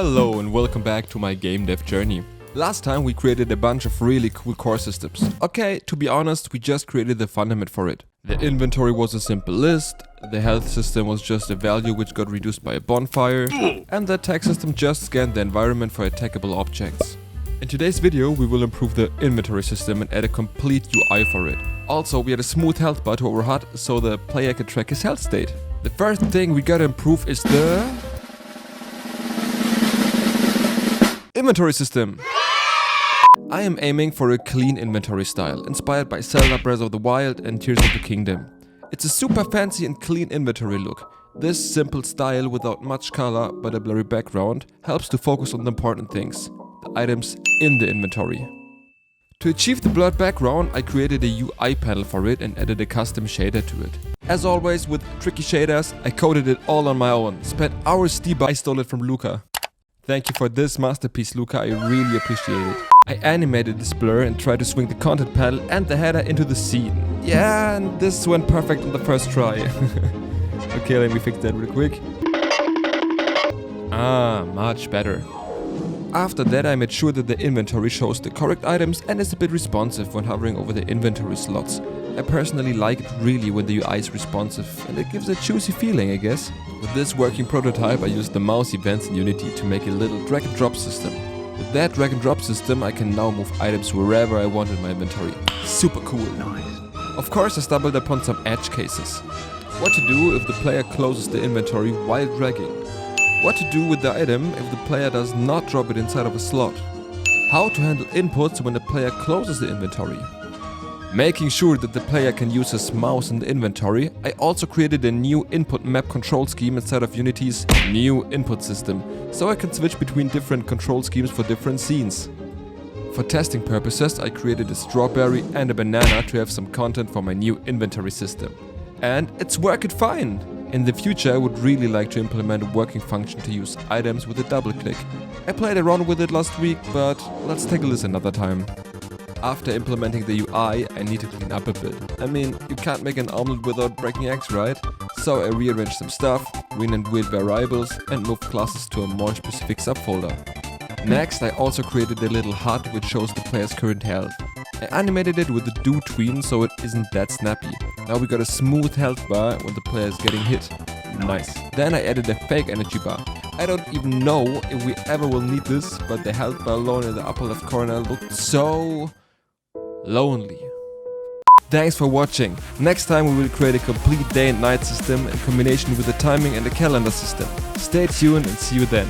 Hello and welcome back to my game dev journey. Last time we created a bunch of really cool core systems. Okay, to be honest, we just created the fundament for it. The inventory was a simple list, the health system was just a value which got reduced by a bonfire, and the attack system just scanned the environment for attackable objects. In today's video we will improve the inventory system and add a complete UI for it. Also, we had a smooth health bar to our HUD so the player can track his health state. The first thing we gotta improve is the inventory system. I am aiming for a clean inventory style, inspired by Zelda Breath of the Wild and Tears of the Kingdom. It's a super fancy and clean inventory look. This simple style without much color but a blurry background helps to focus on the important things, the items in the inventory. To achieve the blurred background, I created a UI panel for it and added a custom shader to it. As always with tricky shaders, I coded it all on my own, spent hours debugging. I stole it from Luca. Thank you for this masterpiece, Luca, I really appreciate it. I animated this blur and tried to swing the content panel and the header into the scene. Yeah, and this went perfect on the first try. Okay, let me fix that real quick. Much better. After that, I made sure that the inventory shows the correct items and is a bit responsive when hovering over the inventory slots. I personally like it really when the UI is responsive and it gives a juicy feeling, I guess. With this working prototype, I used the mouse events in Unity to make a little drag and drop system. With that drag and drop system, I can now move items wherever I want in my inventory. Super cool. Nice. Of course, I stumbled upon some edge cases. What to do if the player closes the inventory while dragging? What to do with the item if the player does not drop it inside of a slot? How to handle inputs when the player closes the inventory? Making sure that the player can use his mouse in the inventory, I also created a new input map control scheme inside of Unity's new input system, so I can switch between different control schemes for different scenes. For testing purposes, I created a strawberry and a banana to have some content for my new inventory system. And it's working fine! In the future, I would really like to implement a working function to use items with a double click. I played around with it last week, but let's tackle this another time. After implementing the UI, I need to clean up a bit. I mean, you can't make an omelet without breaking eggs, right? So I rearranged some stuff, renamed weird variables, and moved classes to a more specific subfolder. Next, I also created a little HUD which shows the player's current health. I animated it with the do tween so it isn't that snappy. Now we got a smooth health bar when the player is getting hit. Nice. Then I added a fake energy bar. I don't even know if we ever will need this, but the health bar alone in the upper left corner looked so lonely. Thanks for watching. Next time we will create a complete day and night system in combination with the timing and the calendar system. Stay tuned and see you then.